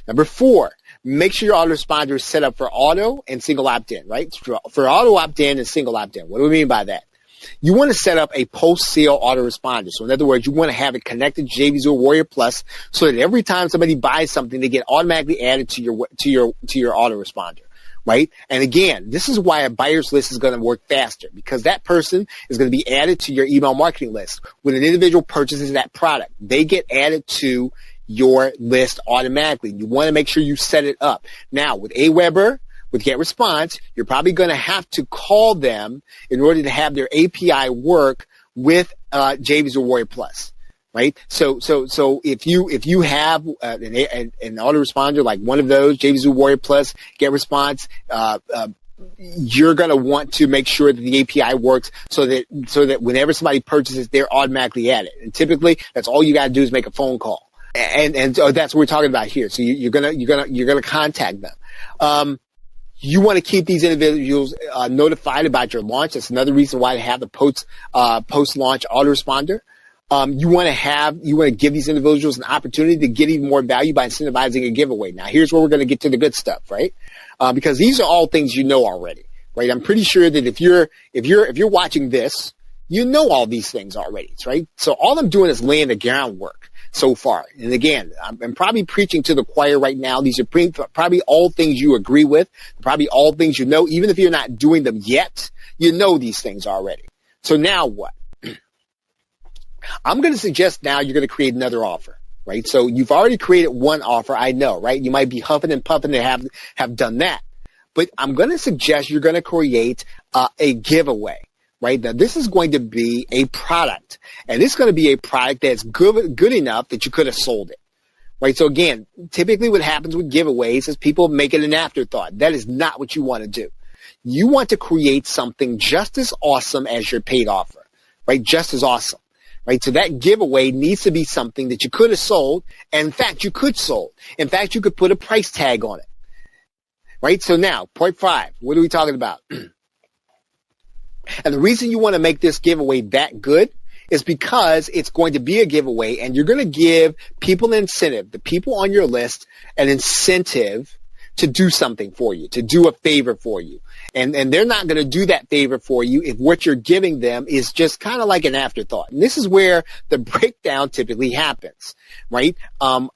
Number 4, make sure your autoresponder is set up for auto and single opt-in, right? For auto opt-in and single opt-in. What do we mean by that? You want to set up a post-sale autoresponder. So in other words, you want to have it connected to JVZoo Warrior Plus so that every time somebody buys something, they get automatically added to your autoresponder, right? And again, this is why a buyer's list is going to work faster, because that person is going to be added to your email marketing list. When an individual purchases that product, they get added to your list automatically. You want to make sure you set it up. Now, with Aweber, with GetResponse, you're probably going to have to call them in order to have their API work with JVZoo Warrior Plus, right? So if you have an autoresponder like one of those, JVZoo Warrior Plus, GetResponse, you're going to want to make sure that the API works so that whenever somebody purchases, they're automatically added. And typically, that's all you got to do is make a phone call, and so that's what we're talking about here. So you're gonna contact them. You want to keep these individuals notified about your launch. That's another reason why they have the post-launch autoresponder. You want to give these individuals an opportunity to get even more value by incentivizing a giveaway. Now, here's where we're going to get to the good stuff, right? Because these are all things you know already, right? I'm pretty sure that if you're watching this, you know all these things already, right? So all I'm doing is laying the groundwork so far. And again, I'm probably preaching to the choir right now. These are probably all things you agree with, probably all things you know. Even if you're not doing them yet, you know these things already. So now what? I'm going to suggest now you're going to create another offer, right? So you've already created one offer, I know, right? You might be huffing and puffing to have done that. But I'm going to suggest you're going to create a giveaway. Right? Now, this is going to be a product, and it's going to be a product that's good enough that you could have sold it. Right? So again, typically what happens with giveaways is people make it an afterthought. That is not what you want to do. You want to create something just as awesome as your paid offer, right? Just as awesome, right? So that giveaway needs to be something that you could have sold, and in fact, you could sold. In fact, you could put a price tag on it, right? So now, point 5, what are we talking about? And the reason you want to make this giveaway that good is because it's going to be a giveaway, and you're going to give people an incentive, the people on your list, an incentive to do something for you, to do a favor for you. And they're not going to do that favor for you if what you're giving them is just kind of like an afterthought. And this is where the breakdown typically happens, right? I'm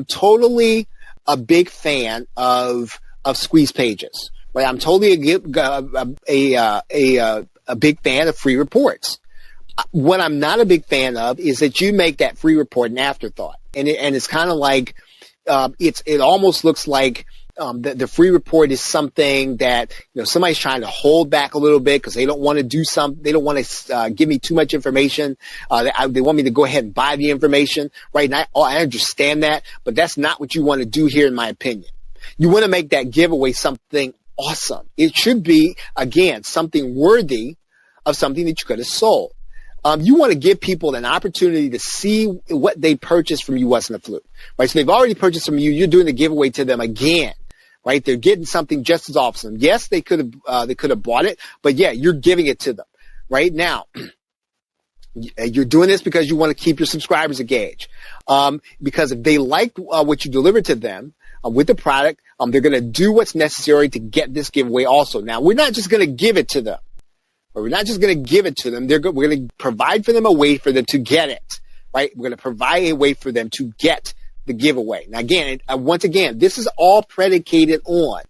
totally a big fan of squeeze pages. Right? I'm totally a big fan of free reports. What I'm not a big fan of is that you make that free report an afterthought, and it's kind of like it almost looks like the free report is something that somebody's trying to hold back a little bit because they don't want to do something. They don't want to give me too much information. They want me to go ahead and buy the information, right? And I understand that, but that's not what you want to do here, in my opinion. You want to make that giveaway something awesome. It should be, again, something worthy of something that you could have sold. You want to give people an opportunity to see what they purchased from you wasn't a fluke, right? So they've already purchased from you. You're doing the giveaway to them again, right? They're getting something just as awesome. Yes, they could have bought it, but yeah, you're giving it to them right now. You're doing this because you want to keep your subscribers engaged. Because if they like what you delivered to them with the product, they're going to do what's necessary to get this giveaway also. Now, we're not just going to give it to them. We're not just going to give it to them. We're going to provide for them a way for them to get it, right? We're going to provide a way for them to get the giveaway. Now, again, once again, this is all predicated on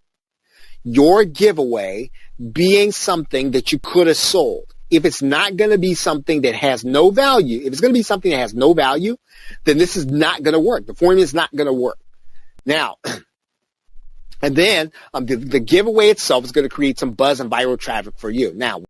your giveaway being something that you could have sold. If it's not going to be something that has no value, if it's going to be something that has no value, then this is not going to work. The formula is not going to work. Now, and then the giveaway itself is going to create some buzz and viral traffic for you. Now,